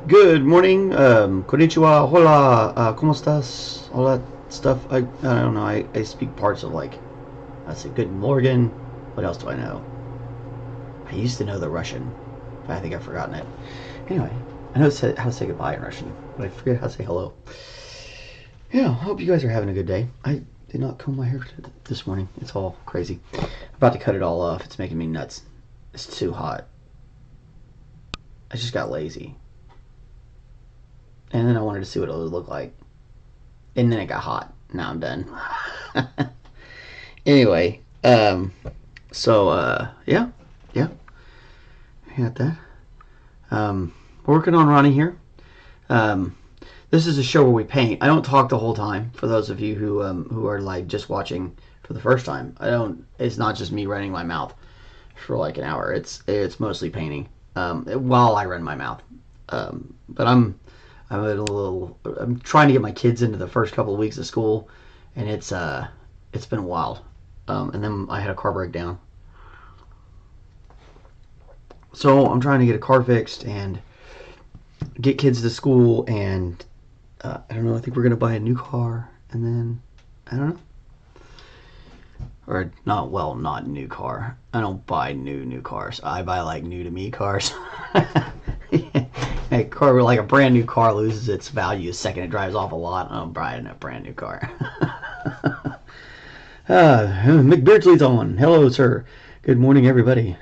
Good morning, konnichiwa, hola, ¿cómo estás? All that stuff. I don't know. I speak parts of like, I say good morning. What else do I know? I used to know the Russian, but I think I've forgotten it. Anyway, I know how to say goodbye in Russian, but I forget how to say hello. Yeah, I hope you guys are having a good day. I did not comb my hair this morning. It's all crazy. I'm about to cut it all off. It's making me nuts. It's too hot. I just got lazy. And then I wanted to see what it would look like. And then it got hot. Now I'm done. Anyway, yeah. I got that. We're working on Ranni here. This is a show where we paint. I don't talk the whole time. For those of you who are like just watching for the first time, it's not just me running my mouth for like an hour. It's mostly painting while I run my mouth. But I'm trying to get my kids into the first couple of weeks of school, and it's been wild. And then I had a car breakdown, so I'm trying to get a car fixed and get kids to school. And I don't know. I think we're gonna buy a new car, and then I don't know. Or not new car. I don't buy new cars. I buy like new to me cars. A car, like a brand new car, loses its value the second it drives off a lot. I'm buying a brand new car. McBeardsley's on. Hello, sir. Good morning, everybody.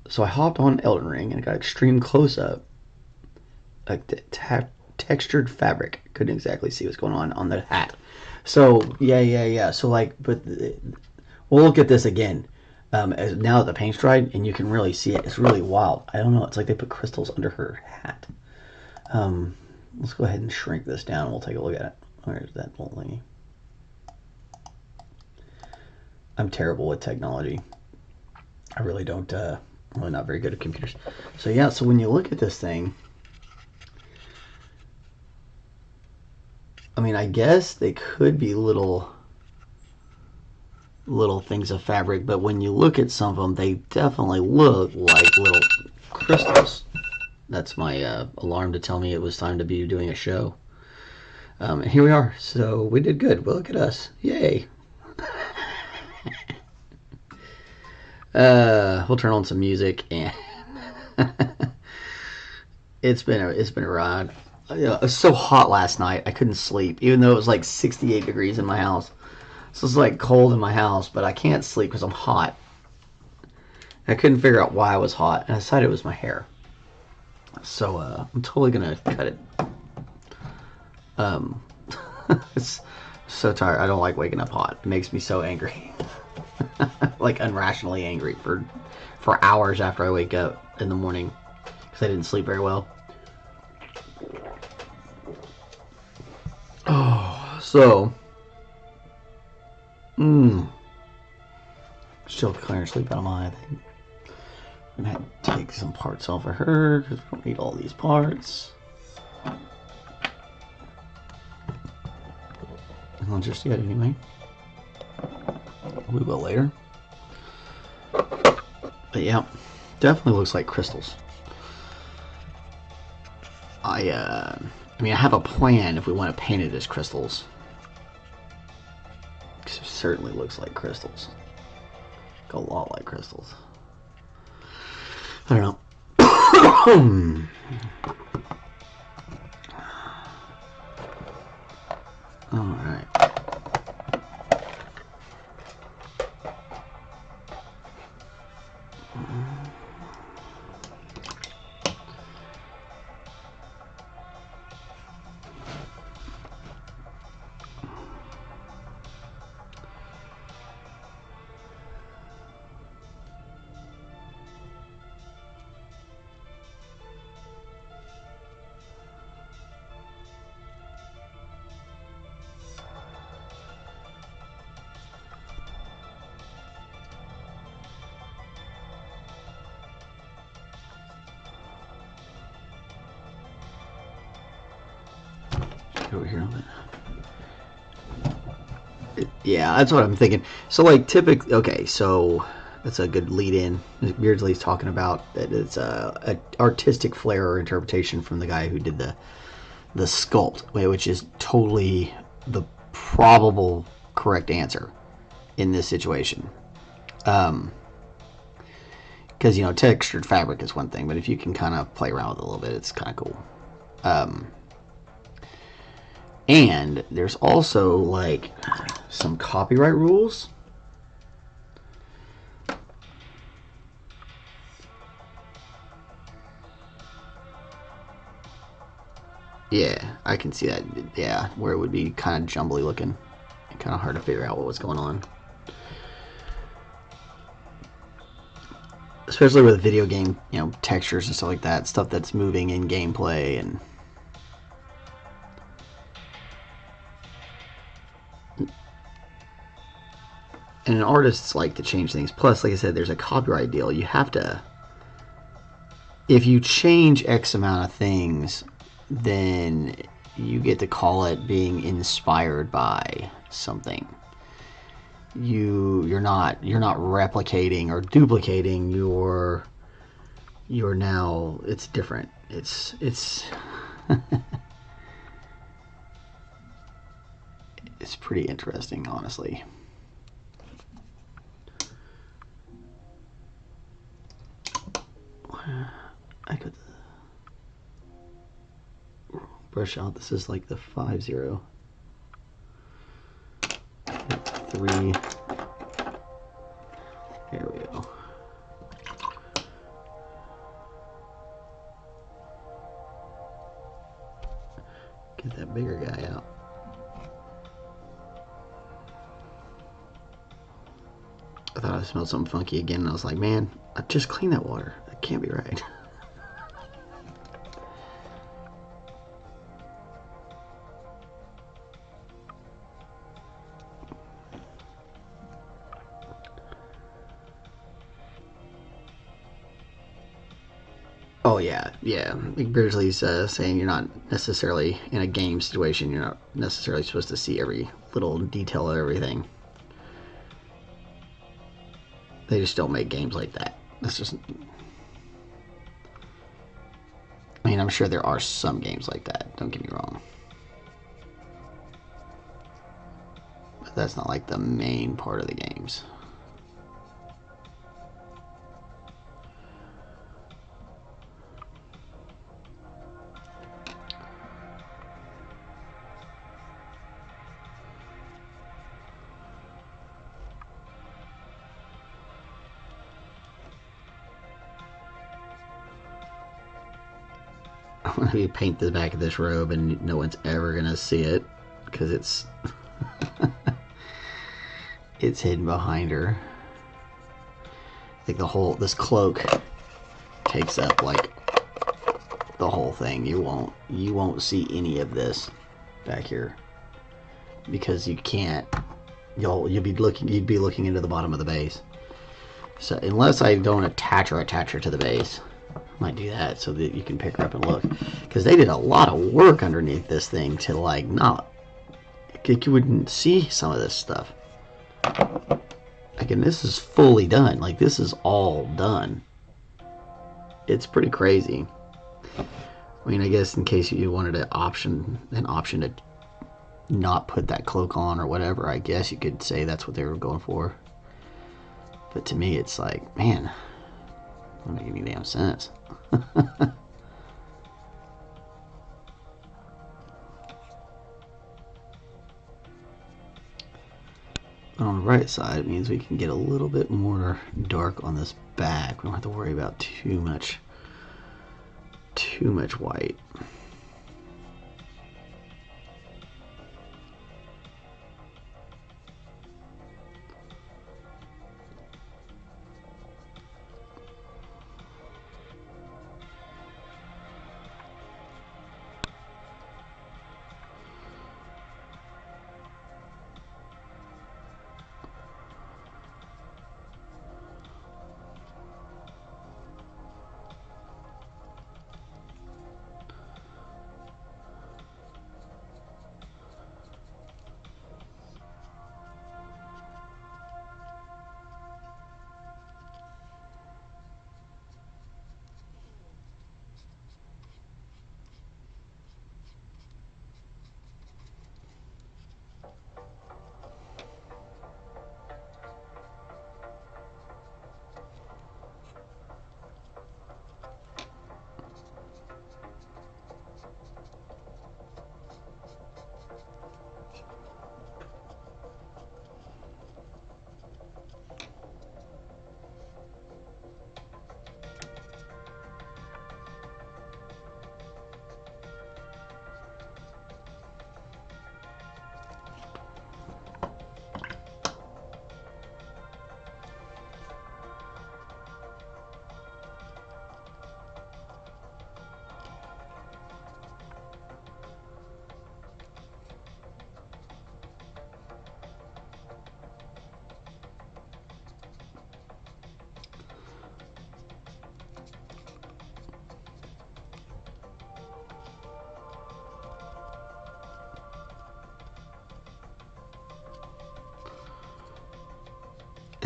So I hopped on Elden Ring and got extreme close up, like the textured fabric. Couldn't exactly see what's going on the hat. So yeah. So like, but we'll look at this again. As now that the paint's dried and you can really see it. It's really wild. I don't know. It's like they put crystals under her hat. Let's go ahead and shrink this down and we'll take a look at it. Where's that little thingy? I'm terrible with technology. I really don't, I'm really not very good at computers. So yeah, so when you look at this thing, I mean, I guess they could be little things of fabric, but when you look at some of them, they definitely look like little crystals. That's my alarm to tell me it was time to be doing a show. And here we are. So we did good. Well, look at us. Yay. We'll turn on some music, and it's been a ride. It was so hot last night. I couldn't sleep, even though it was like 68 degrees in my house. So it's like cold in my house, but I can't sleep because I'm hot. I couldn't figure out why I was hot, and I decided it was my hair. So I'm totally gonna cut it. It's so tired. I don't like waking up hot. It makes me so angry. Like unrationally angry for hours after I wake up in the morning because I didn't sleep very well. Oh, so still clearing sleep out of my eye, I think. I'm gonna have to take some parts off of her because we don't need all these parts. Not just yet, anyway. We will later. But yeah, definitely looks like crystals. I mean, I have a plan if we want to paint it as crystals. It certainly looks like crystals. A lot like crystals. I don't know. All right. Over here on it. Yeah, that's what I'm thinking. So like typically, okay, so That's a good lead in. Beardsley's talking about that it's a artistic flair or interpretation from the guy who did the sculpt, which is totally the probable correct answer in this situation. Because textured fabric is one thing, but if you can kind of play around with it a little bit, it's kind of cool. And there's also like some copyright rules. Yeah, I can see that. Yeah, where it would be kind of jumbly looking, and kind of hard to figure out what was going on. Especially with video game, textures and stuff like that, stuff that's moving in gameplay and artists like to change things. Plus, like I said, there's a copyright deal. You have to, if you change X amount of things, then you get to call it being inspired by something. You're not replicating or duplicating. You're now, it's different. It's it's pretty interesting, honestly. I could brush out. This is like the 5-0. 3. There we go. Get that bigger guy out. I thought I smelled something funky again, and I was like, man, I just cleaned that water. That can't be right. Oh yeah. Like Beardsley's saying you're not necessarily in a game situation. You're not necessarily supposed to see every little detail of everything. They just don't make games like that. That's just. I mean, I'm sure there are some games like that. Don't get me wrong. But that's not like the main part of the games. I'm going to paint the back of this robe and no one's ever going to see it because it's it's hidden behind her. Like this cloak takes up like the whole thing. You won't see any of this back here because you can't. You'd be looking into the bottom of the base. So unless I don't attach her to the base. Might do that so that you can pick her up and look, because they did a lot of work underneath this thing to like not, you wouldn't see some of this stuff. Again, this is fully done. Like, this is all done. It's pretty crazy. I mean, I guess in case you wanted an option to not put that cloak on or whatever, I guess you could say that's what they were going for. But to me, it's like, man, it doesn't make any damn sense. On the right side, it means we can get a little bit more dark on this back. We don't have to worry about too much white.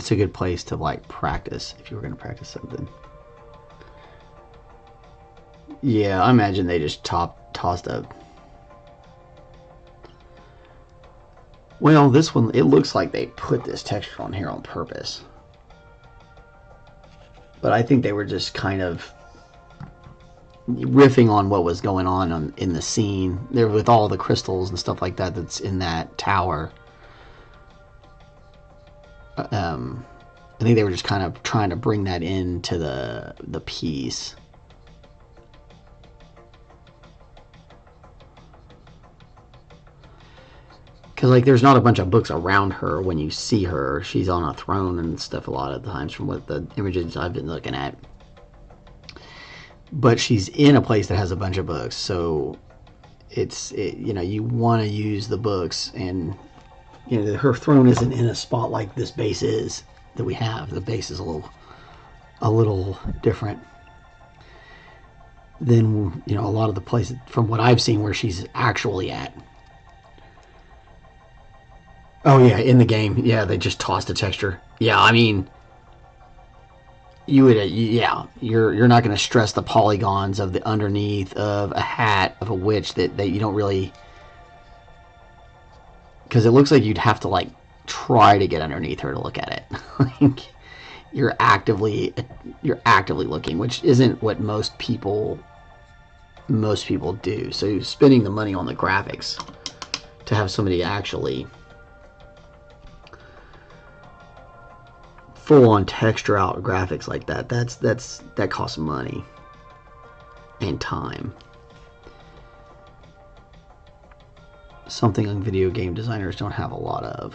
it's a good place to like practice if you were going to practice something. Yeah, I imagine they just tossed up. Well, this one, it looks like they put this texture on here on purpose. But I think they were just kind of riffing on what was going on in the scene there with all the crystals and stuff like that that's in that tower. I think they were just kind of trying to bring that into the piece. Because like there's not a bunch of books around her when you see her. She's on a throne and stuff a lot of times from what the images I've been looking at. But she's in a place that has a bunch of books, so you know, you want to use the books, and you know her throne isn't in a spot like this base is that we have. The base is a little different than, you know, a lot of the places from what I've seen where she's actually at. Oh yeah, in the game, yeah, they just tossed a texture. Yeah, I mean, you would, yeah, you're not going to stress the polygons of the underneath of a hat of a witch that you don't really, because it looks like you'd have to like try to get underneath her to look at it. Like you're actively looking, which isn't what most people do. So spending the money on the graphics to have somebody actually full-on texture out graphics like that, that costs money and time. Something video game designers don't have a lot of.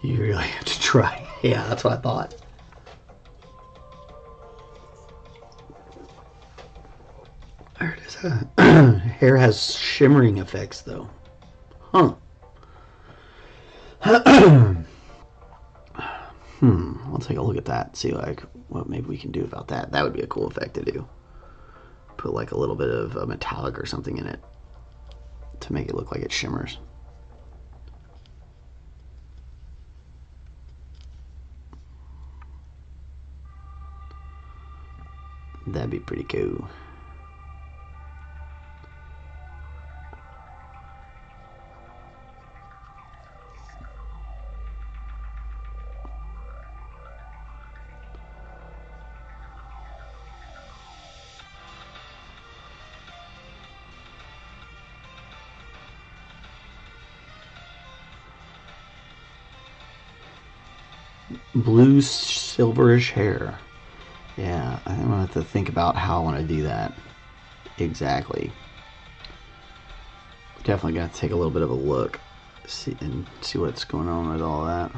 You really have to try. Yeah, that's what I thought. There it is. Hair has shimmering effects, though. Huh. I'll take a look at that. See like what maybe we can do about that. That would be a cool effect to do. Put like a little bit of a metallic or something in it to make it look like it shimmers. That'd be pretty cool. Blue silverish hair. Yeah, I'm gonna have to think about how I want to do that exactly. Definitely gonna take a little bit of a look, see what's going on with all that.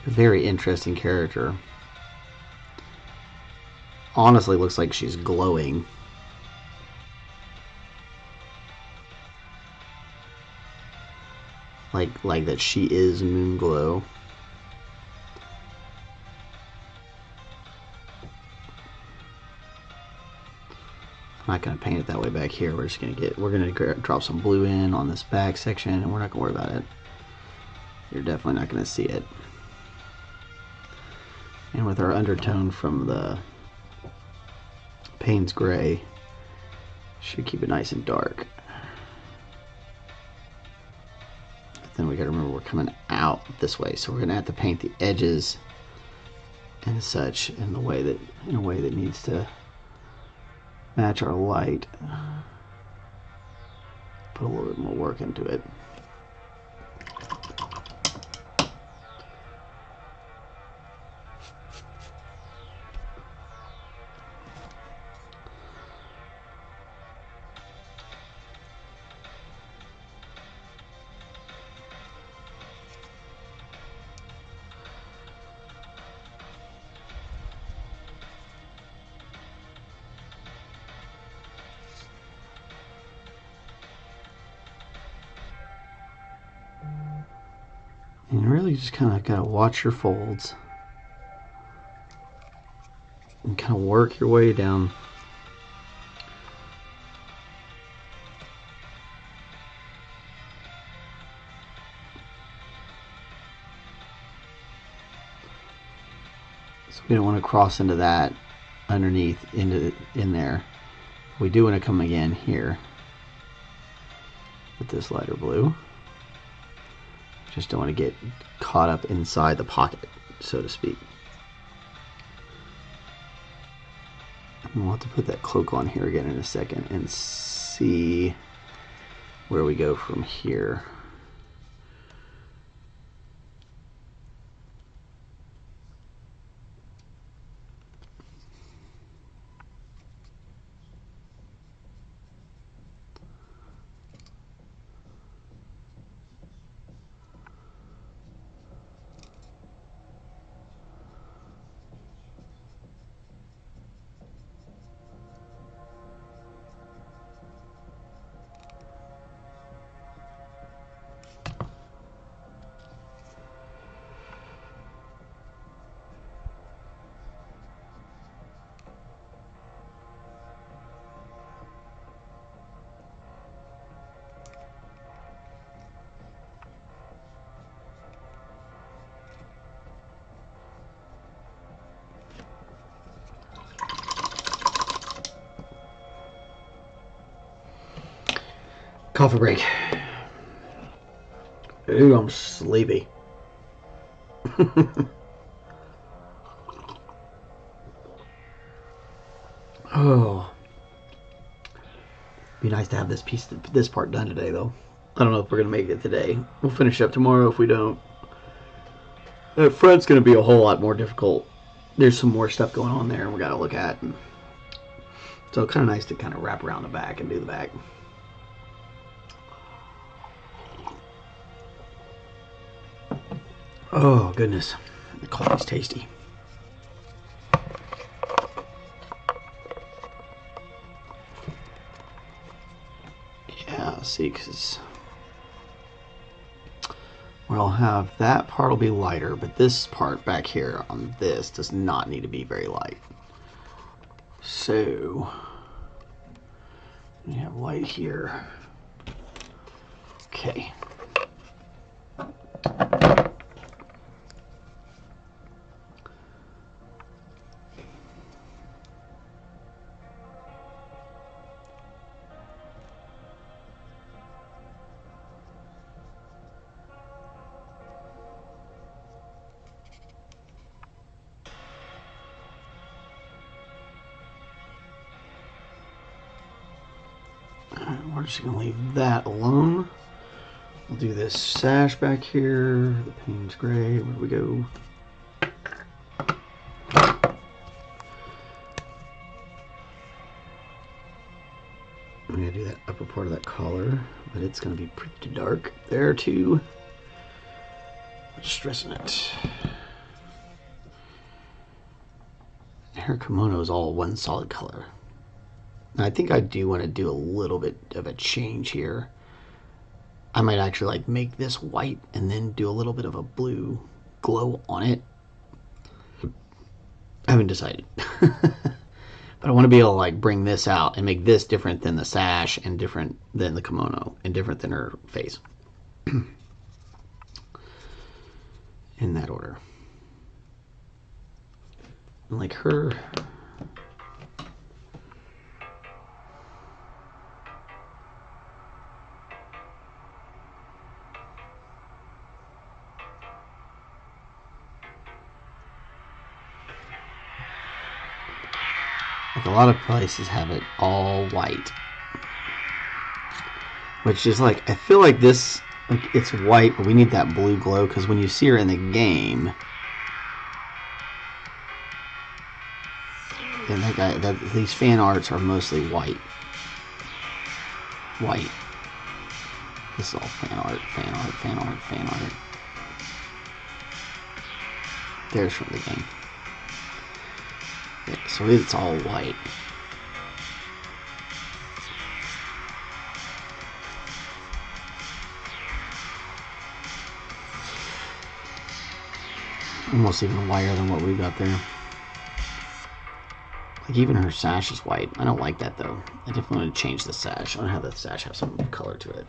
Very interesting character. Honestly, looks like she's glowing. Like that she is Moonglow. I'm not going to paint it that way back here. We're just going to drop some blue in on this back section, and we're not going to worry about it. You're definitely not going to see it. And with our undertone from the Payne's gray, should keep it nice and dark. But then we got to remember we're coming out this way, so we're going to have to paint the edges and such in a way that needs to match our light. Put a little bit more work into it. And you really just kind of got to watch your folds and kind of work your way down. So we don't want to cross into that underneath in there. We do want to come again here with this lighter blue. Just don't want to get caught up inside the pocket, so to speak. We'll have to put that cloak on here again in a second and see where we go from here. Coffee break. Ooh, I'm sleepy. Oh, be nice to have this part done today, though. I don't know if we're gonna make it today. We'll finish up tomorrow if we don't. The front's gonna be a whole lot more difficult. There's some more stuff going on there, and we gotta look at. And so kind of nice to kind of wrap around the back and do the back. Oh goodness, the coffee's tasty. Yeah, see, because we'll have that part will be lighter, but this part back here on this does not need to be very light. So we have light here. Okay. We're just going to leave that alone. We'll do this sash back here. The Payne's gray. Where do we go? I'm going to do that upper part of that collar, but it's going to be pretty dark there too. Just stressing it. Her kimono is all one solid color. I think I do want to do a little bit of a change here. I might actually like make this white and then do a little bit of a blue glow on it. I haven't decided. But I want to be able to like bring this out and make this different than the sash and different than the kimono and different than her face. In that order. And like her. Like a lot of places have it all white. Which is like, I feel like this, like it's white, but we need that blue glow because when you see her in the game, and these fan arts are mostly white. White. This is all fan art, fan art, fan art, fan art. There's from the game. Yeah, so it's all white. Almost even whiter than what we've got there. Like even her sash is white. I don't like that though. I definitely want to change the sash. I want to have the sash have some color to it.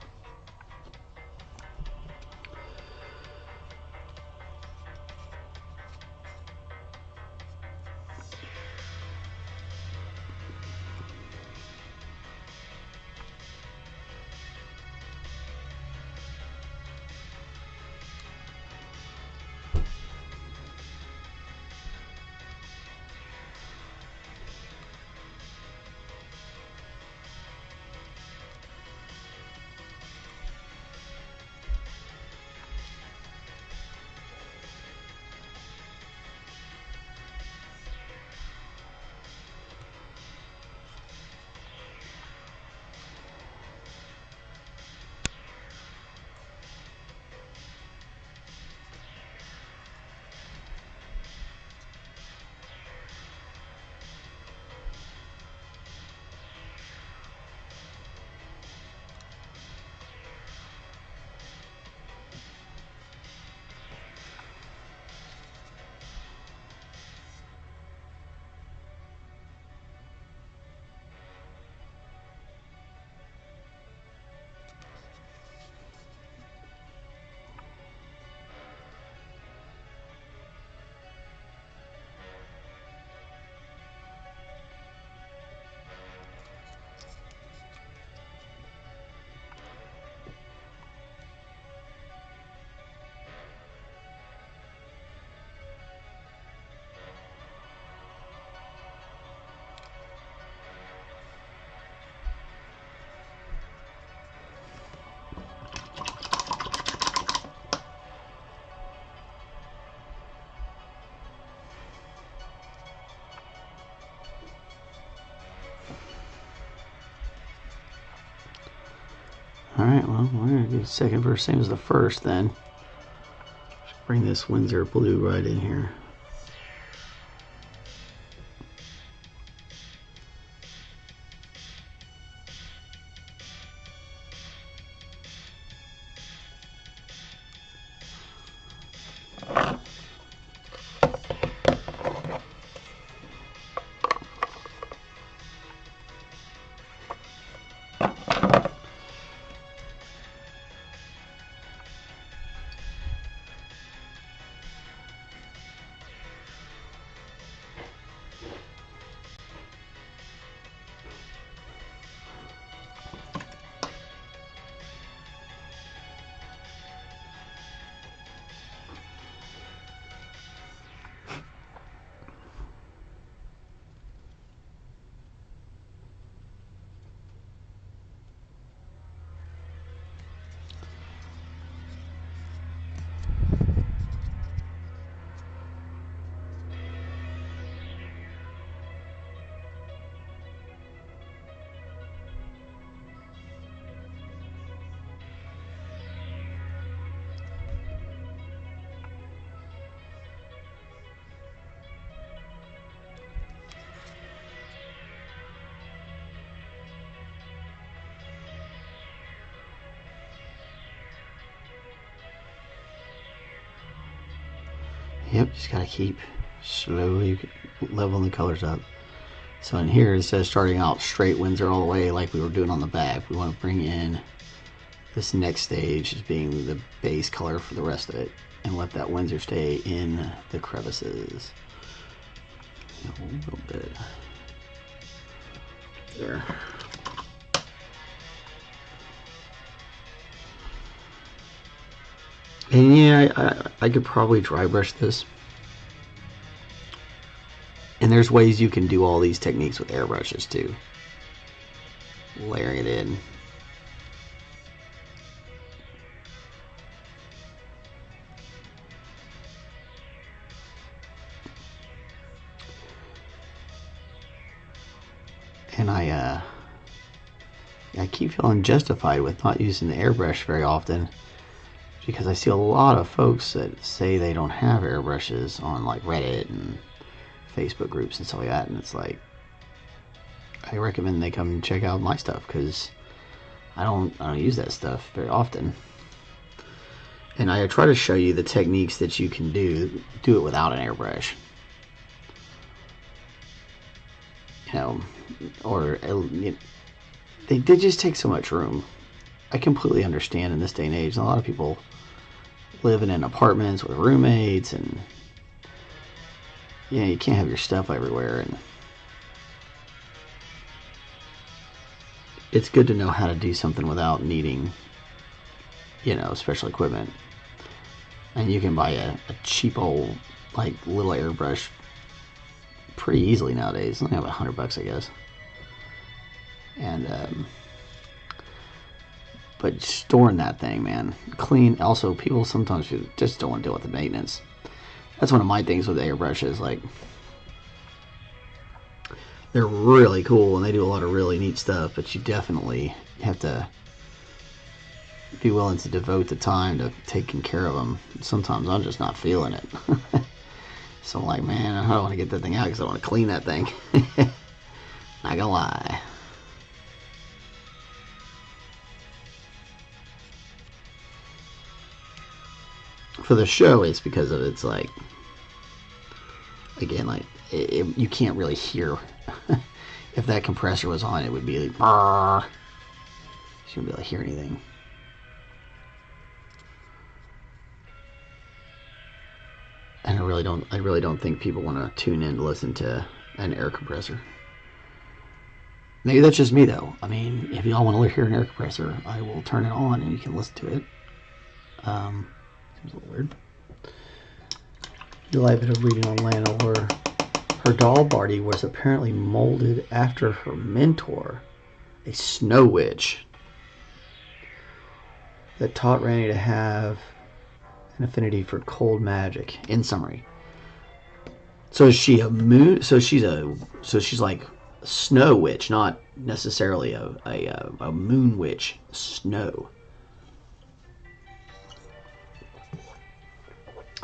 Alright, well, we're going to do the second verse, same as the first then. Just bring this Winsor Blue right in here. Yep, just gotta keep slowly leveling the colors up. So in here, instead of starting out straight Winsor all the way like we were doing on the back, we want to bring in this next stage as being the base color for the rest of it, and let that Winsor stay in the crevices. A little bit there. And yeah, I could probably dry brush this. And there's ways you can do all these techniques with airbrushes too. Layering it in. And I keep feeling justified with not using the airbrush very often, because I see a lot of folks that say they don't have airbrushes on like Reddit and Facebook groups and stuff like that, and it's like, I recommend they come check out my stuff, because I don't use that stuff very often. And I try to show you the techniques that you can do it without an airbrush. You know, or they just take so much room. I completely understand in this day and age. A lot of people living in apartments with roommates, and you can't have your stuff everywhere, and it's good to know how to do something without needing, special equipment. And you can buy a cheap old, like, little airbrush pretty easily nowadays. It's only about $100, I guess. And but storing that thing, man, clean. Also, people sometimes just don't want to deal with the maintenance. That's one of my things with the airbrushes. Like, they're really cool and they do a lot of really neat stuff, but you definitely have to be willing to devote the time to taking care of them. Sometimes I'm just not feeling it. So I'm like, man, I don't want to get that thing out because I want to clean that thing. Not gonna lie. For the show, it's because of it's like, again, like you can't really hear. If that compressor was on, it would be like, brrr. You shouldn't be able to hear anything. And I really don't think people want to tune in to listen to an air compressor. Maybe that's just me, though. I mean, if y'all want to hear an air compressor, I will turn it on and you can listen to it. Seems a little weird. Do a bit of reading on Lana, where her doll Barty was apparently molded after her mentor, a snow witch, that taught Ranni to have an affinity for cold magic. In summary, so is she a moon? So she's like a snow witch, not necessarily a moon witch. Snow.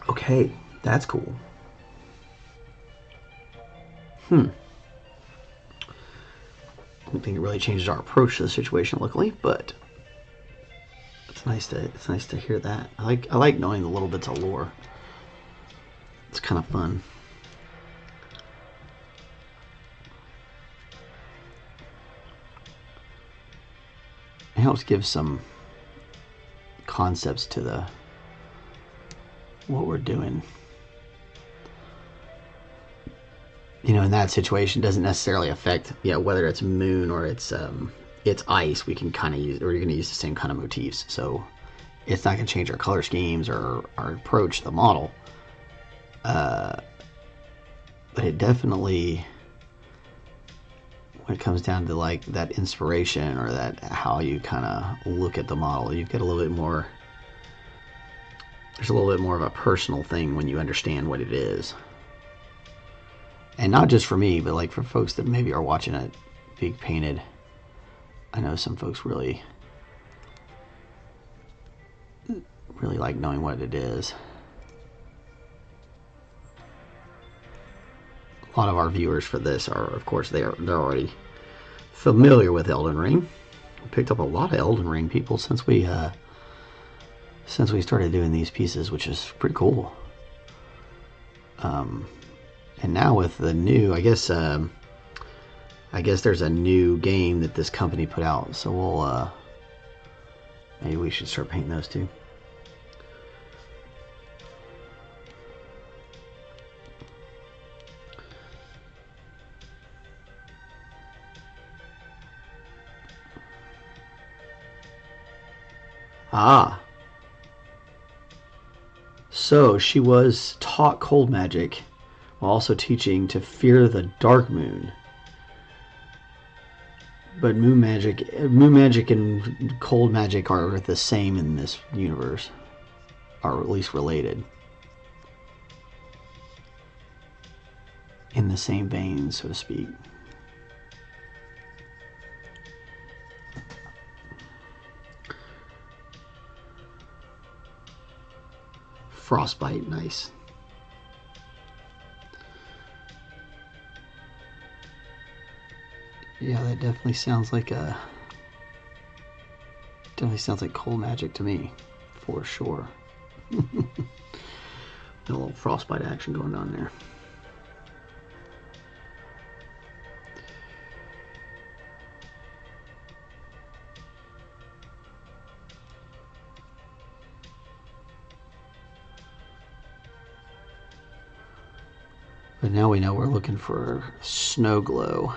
Okay, that's cool. I don't think it really changes our approach to the situation, luckily, but it's nice to hear that. I like knowing the little bits of lore. It's kind of fun. It helps give some concepts to what we're doing. In that situation, doesn't necessarily affect whether it's moon or it's ice. We can kind of use, or you're going to use the same kind of motifs, so it's not going to change our color schemes or our approach to the model. But it definitely, when it comes down to like that inspiration or that how you kind of look at the model, you've got a little bit more. There's a little bit more of a personal thing when you understand what it is. And not just for me, but like for folks that maybe are watching it being painted. I know some folks really like knowing what it is. A lot of our viewers for this are, of course, they're already familiar with Elden Ring. We picked up a lot of Elden Ring people since we started doing these pieces, which is pretty cool. And now with the new, I guess, I guess there's a new game that this company put out, so we'll maybe we should start painting those too. Ah. So she was taught cold magic while also teaching to fear the dark moon. But moon magic and cold magic are the same in this universe, or at least related. In the same vein, so to speak. Frostbite, nice. Yeah, that definitely sounds like cold magic to me, for sure. A little frostbite action going on there. But now we know we're looking for snow glow.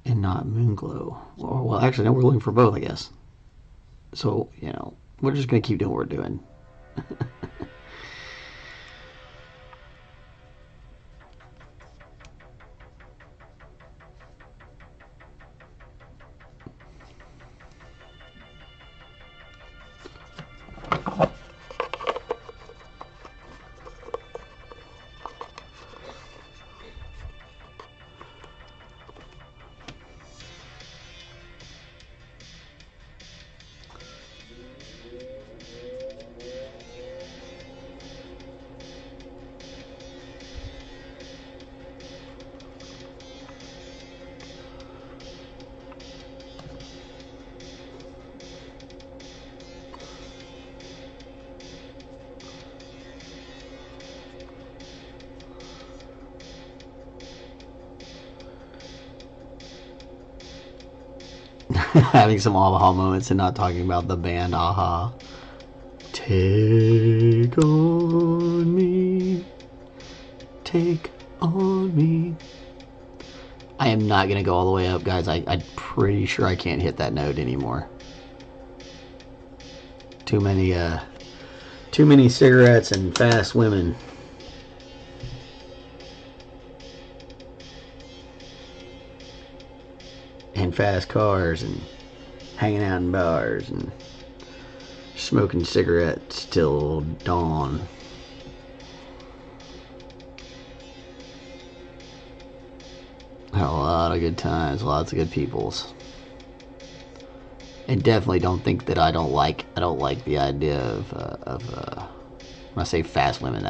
And not moon glow. Well, actually, no, we're looking for both, I guess. So, you know, we're just going to keep doing what we're doing. Having some aha moments and not talking about the band Aha. Take on me. Take on me. I am not going to go all the way up, guys. I'm pretty sure I can't hit that note anymore. Too many cigarettes and fast women. And fast cars and hanging out in bars and smoking cigarettes till dawn. Had a lot of good times, lots of good peoples. And definitely don't think that I don't like the idea of when I say fast women,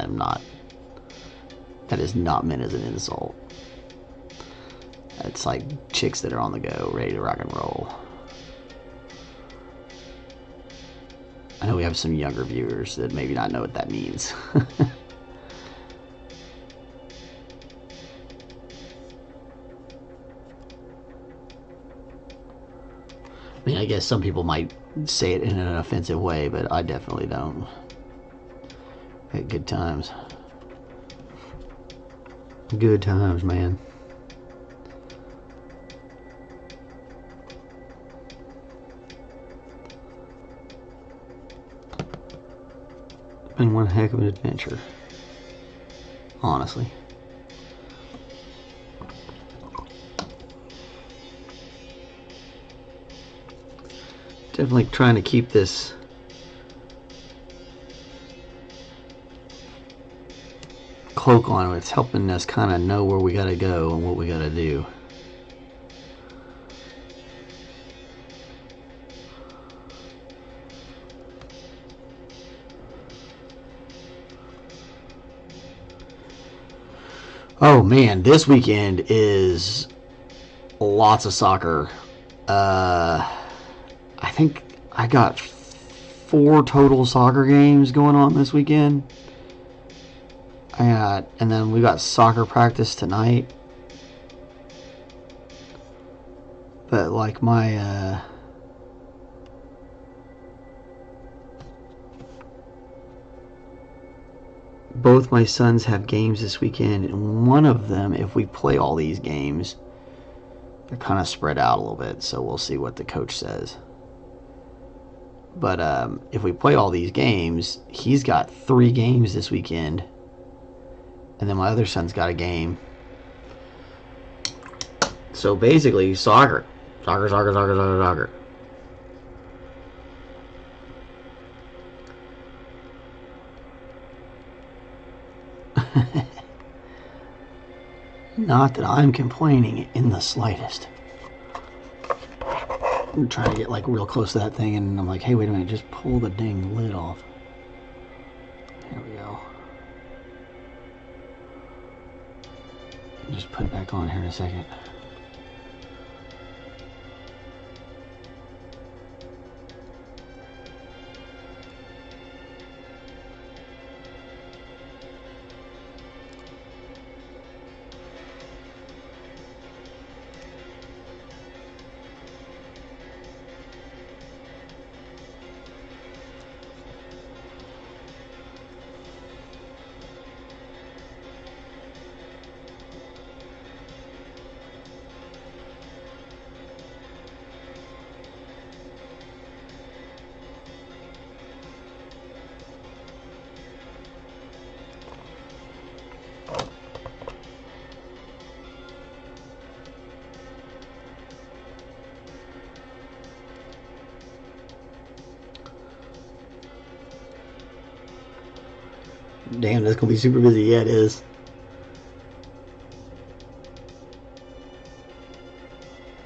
that is not meant as an insult. It's like chicks that are on the go, ready to rock and roll. I know we have some younger viewers that maybe not know what that means. I mean, I guess some people might say it in an offensive way, but I definitely don't. Had good times. Good times, man. Been one heck of an adventure, honestly. Definitely trying to keep this cloak on. It's helping us kind of know where we gotta go and what we gotta do. Oh man, this weekend is lots of soccer. I think I got 4 total soccer games going on this weekend. And then we got soccer practice tonight. But like my both my sons have games this weekend, and one of them, if we play all these games, they're kind of spread out a little bit, so we'll see what the coach says. But if we play all these games, he's got 3 games this weekend, and then my other son's got a game. So basically, soccer. Soccer, soccer, soccer, soccer, soccer. Not that I'm complaining in the slightest. I'm trying to get like real close to that thing, and I'm like, hey, wait a minute, just pull the dang lid off. There we go. Just put it back on here in a second. Damn, that's gonna be super busy. Yeah, it is.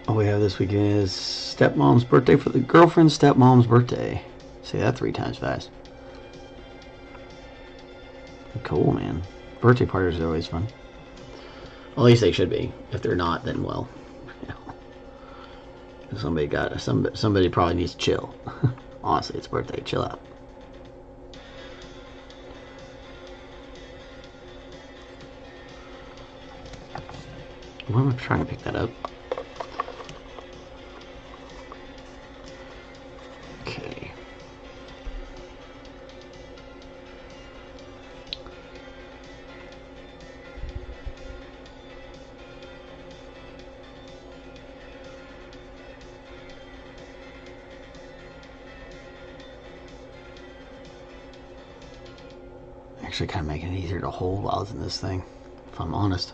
All we have this weekend is stepmom's birthday for the girlfriend's stepmom's birthday. Say that 3 times fast. Cool, man. Birthday parties are always fun. At least they should be. If they're not, then well, somebody probably needs to chill. Honestly, it's birthday. Chill out. Why am I trying to pick that up? Okay. Actually kind of making it easier to hold while I was in this thing, if I'm honest.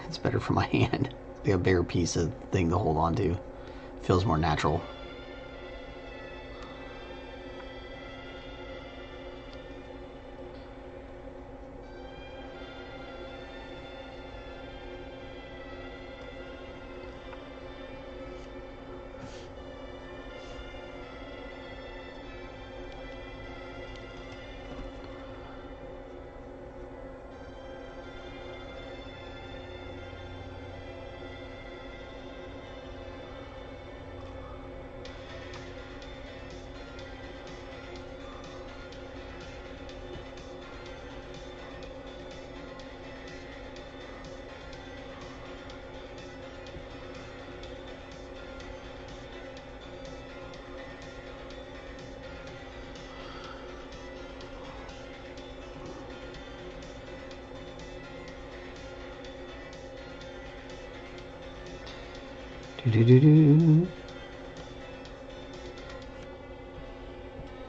It's better for my hand. Be a bigger piece of thing to hold on to. Feels more natural.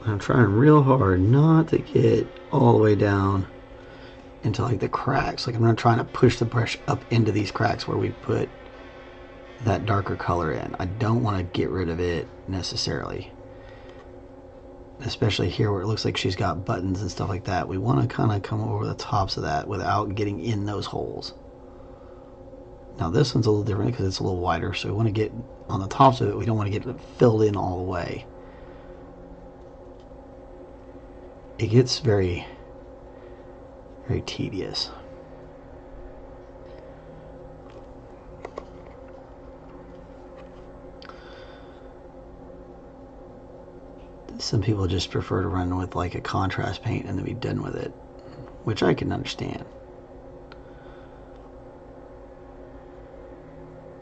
I'm trying real hard not to get all the way down into like the cracks. Like I'm not trying to push the brush up into these cracks where we put that darker color in. I don't want to get rid of it necessarily. Especially here where it looks like she's got buttons and stuff like that. We want to kind of come over the tops of that without getting in those holes. Now this one's a little different because it's a little wider, so we want to get on the tops of it. We don't want to get it filled in all the way. It gets very, very tedious. Some people just prefer to run with like a contrast paint and then be done with it, which I can understand.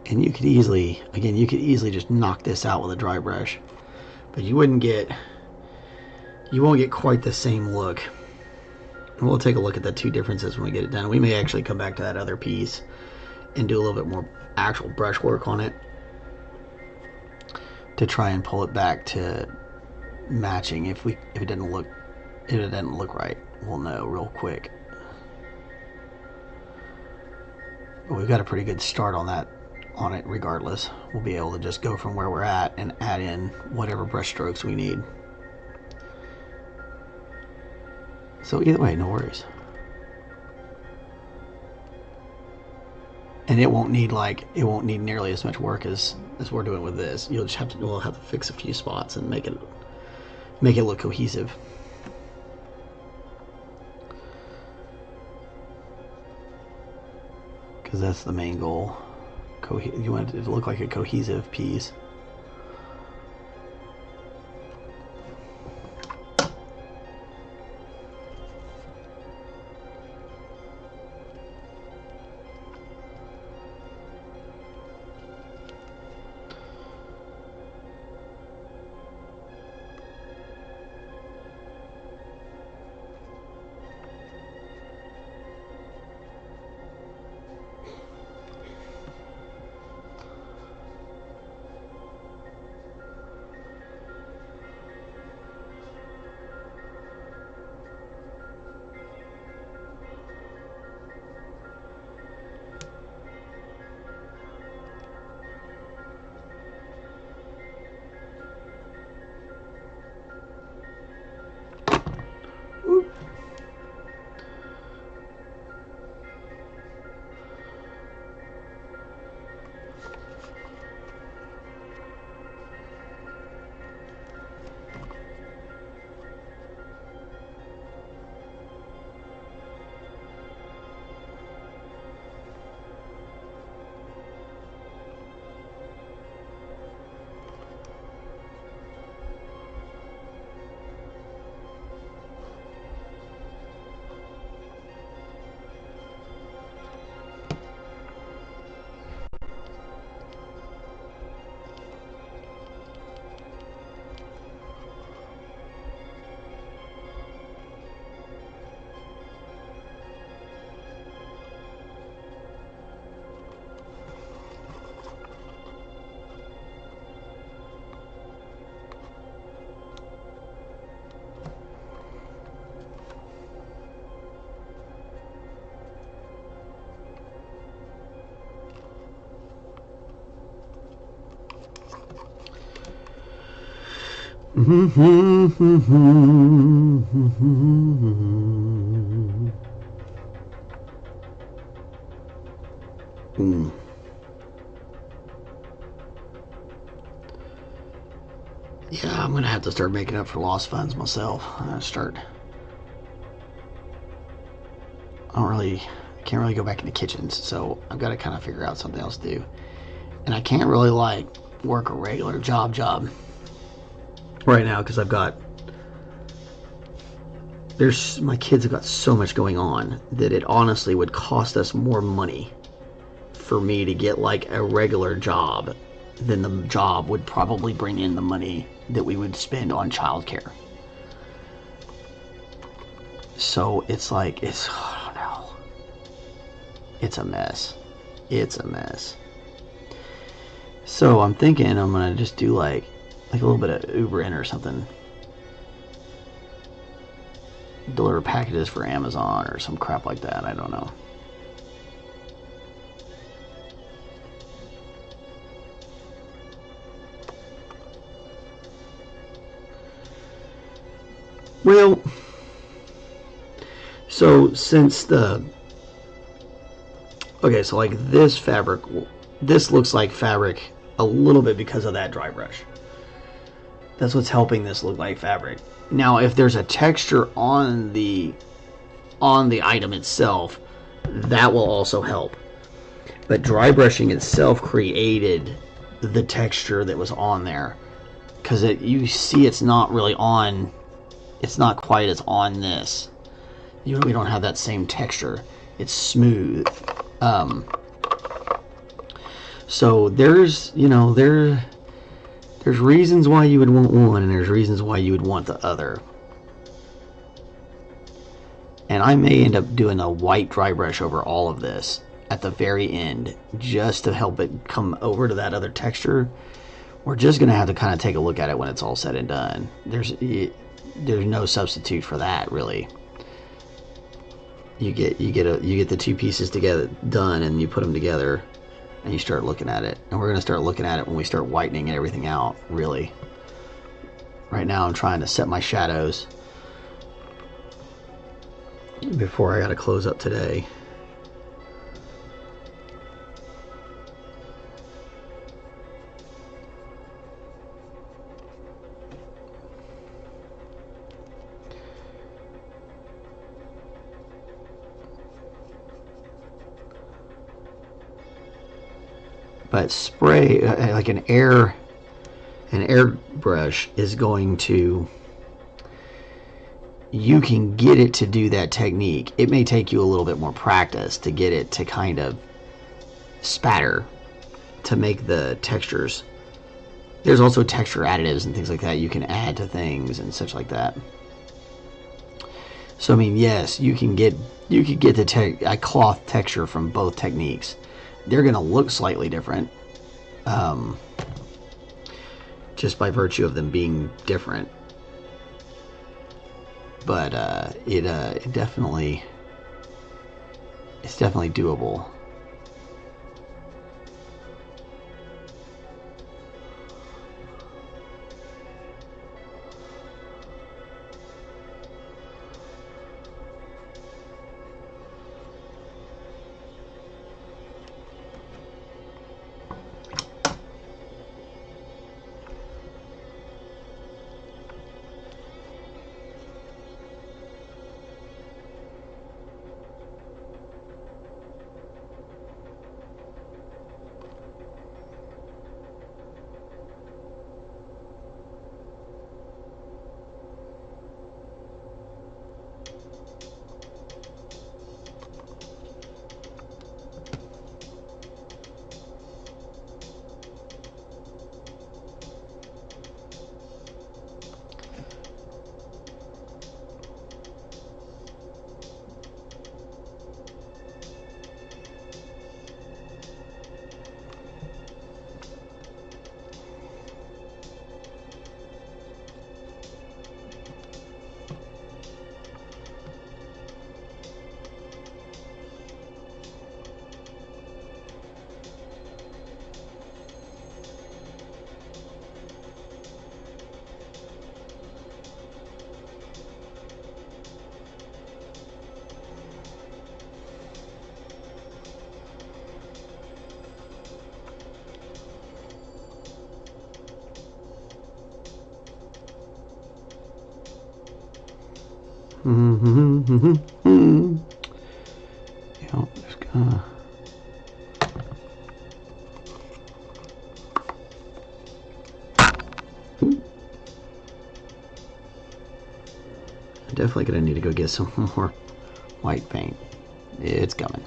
And you could easily, again, you could easily just knock this out with a dry brush, but you won't get quite the same look. And we'll take a look at the two differences when we get it done. We may actually come back to that other piece and do a little bit more actual brush work on it to try and pull it back to matching. If it doesn't look right, we'll know real quick. But we've got a pretty good start on it regardless. We'll be able to just go from where we're at and add in whatever brush strokes we need. So either way, no worries. And it won't need nearly as much work as we're doing with this. We'll have to fix a few spots and make it look cohesive. Because that's the main goal. You want it to look like a cohesive piece. Yeah, I'm gonna have to start making up for lost funds myself. I can't really go back into kitchens, so I've got to kind of figure out something else to do. And I can't really like work a regular job right now because my kids have got so much going on that it honestly would cost us more money for me to get like a regular job than the job would probably bring in the money that we would spend on childcare. So it's like, I don't know. It's a mess. It's a mess. So I'm thinking I'm gonna just do like a little bit of Uber in or something. Deliver packages for Amazon or some crap like that. I don't know. Well, so since so like this fabric, this looks like fabric a little bit because of that dry brush. That's what's helping this look like fabric. Now, if there's a texture on the item itself, that will also help. But dry brushing itself created the texture that was on there. because you see it's not really on, it's not quite as on this. We don't have that same texture. It's smooth. So there's, you know, there's reasons why you would want one, and there's reasons why you would want the other. And I may end up doing a white dry brush over all of this at the very end, just to help it come over to that other texture. We're just gonna have to kind of take a look at it when it's all said and done. There's no substitute for that, really. You get the two pieces together done, and you put them together, and you start looking at it. And we're gonna start looking at it when we start whitening everything out. Really. Right now, I'm trying to set my shadows before I gotta close up today. But spray, like an airbrush is going to, you can get it to do that technique. It may take you a little bit more practice to get it to kind of spatter, to make the textures. There's also texture additives and things like that you can add to things and such like that. So I mean, yes, you can get the cloth texture from both techniques. They're going to look slightly different, just by virtue of them being different. But it's definitely doable. Yeah, just gonna. I'm definitely gonna need to go get some more white paint. It's coming.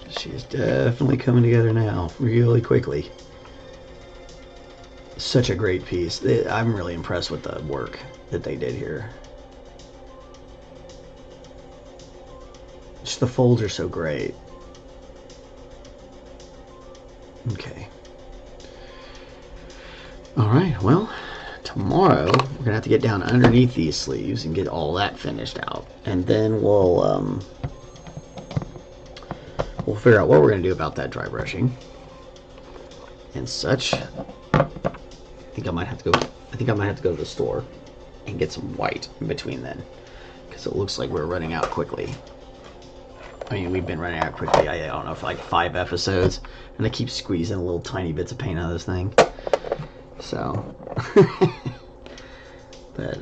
She's definitely coming together now, really quickly. Such a great piece. I'm really impressed with the work that they did here. Just the folds are so great. Okay. Alright, well, tomorrow we're gonna have to get down underneath these sleeves and get all that finished out. And then we'll figure out what we're going to do about that dry brushing and such. I think I might have to go to the store and get some white in between then, because it looks like we're running out quickly. I mean, we've been running out quickly, I don't know, for like 5 episodes, and I keep squeezing little tiny bits of paint out of this thing. So, but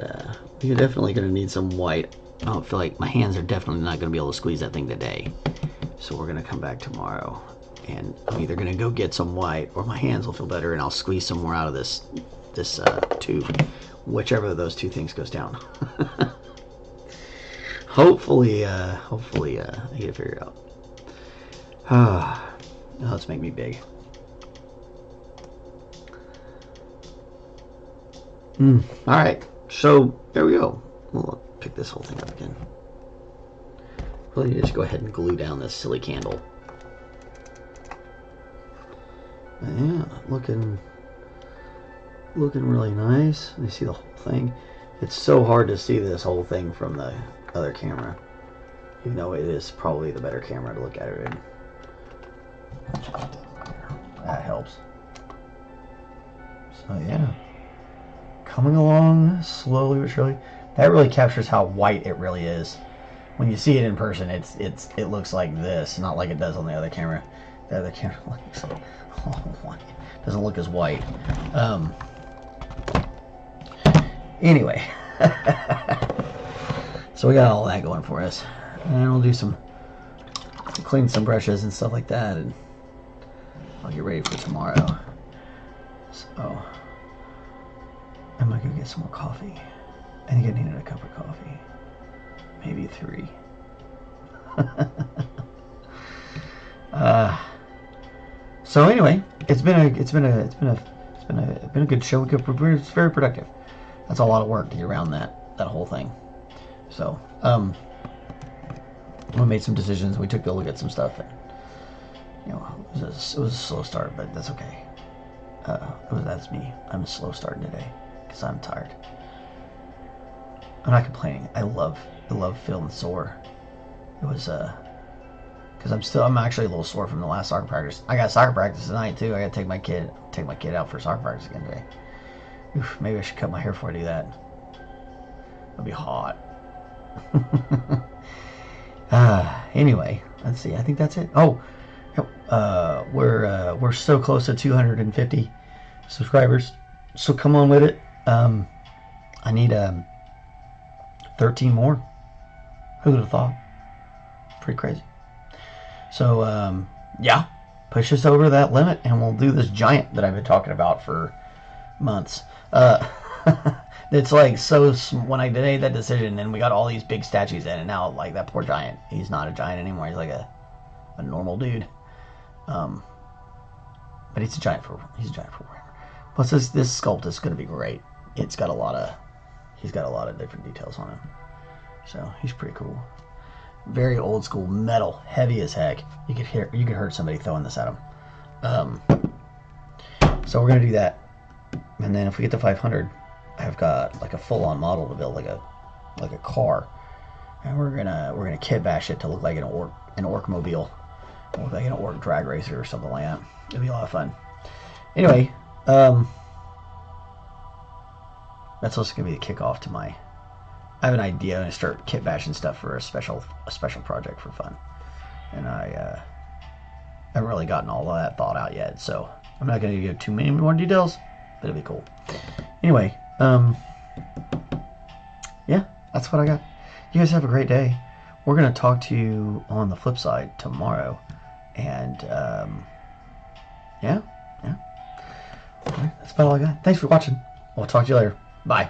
you're definitely going to need some white. I don't feel like my hands are definitely not going to be able to squeeze that thing today. So we're going to come back tomorrow, and I'm either going to go get some white, or my hands will feel better, and I'll squeeze some more out of this tube, whichever of those two things goes down. Hopefully I get it figured out. Now let's make me big. Alright, so there we go. We'll pick this whole thing up again. Really just go ahead and glue down this silly candle. Yeah, looking really nice. Let me see the whole thing. It's so hard to see this whole thing from the other camera, even though it is probably the better camera to look at it in. That helps. So yeah, coming along slowly but surely. That really captures how white it really is. When you see it in person, it looks like this, not like it does on the other camera. The other camera looks like, doesn't look as white. Anyway, so we got all that going for us, and we'll do clean some brushes and stuff like that, and I'll get ready for tomorrow. So I might go get some more coffee. I think I needed a cup of coffee, maybe 3. So anyway, it's been a good show. It's very productive. That's a lot of work to get around that whole thing. So we made some decisions. We took a look at some stuff, and you know, it was a slow start, but that's okay. That's me. I'm a slow start today because I'm tired. I'm not complaining. I love feeling sore. It was because I'm actually a little sore from the last soccer practice. I got soccer practice tonight too. I got to take my kid out for soccer practice again today. Oof, maybe I should cut my hair before I do that. It'll be hot. Anyway, let's see. I think that's it. Oh, we're so close to 250 subscribers. So come on with it. I need 13 more. Who would have thought? Pretty crazy. So yeah, push us over that limit, and we'll do this giant that I've been talking about for months. It's like, so when I made that decision, and we got all these big statues in, and now like that poor giant, he's not a giant anymore. He's like a normal dude. But he's a giant for Warhammer. Plus this sculpt is going to be great. He's got a lot of different details on him, so he's pretty cool. Very old school metal, heavy as heck. You could hurt somebody throwing this at him. So we're gonna do that, and then if we get to 500, I've got like a full-on model to build, like a car, and we're gonna kit bash it to look like an orc mobile, look like an orc drag racer or something like that. It'll be a lot of fun. Anyway, that's also gonna be the kickoff to my. I have an idea and I start kit bashing stuff for a special project for fun, and I haven't really gotten all of that thought out yet, so I'm not going to give too many more details, but it'll be cool. Anyway, yeah, that's what I got. You guys have a great day. We're going to talk to you on the flip side tomorrow, and yeah. All right, that's about all I got. Thanks for watching. We'll talk to you later. Bye.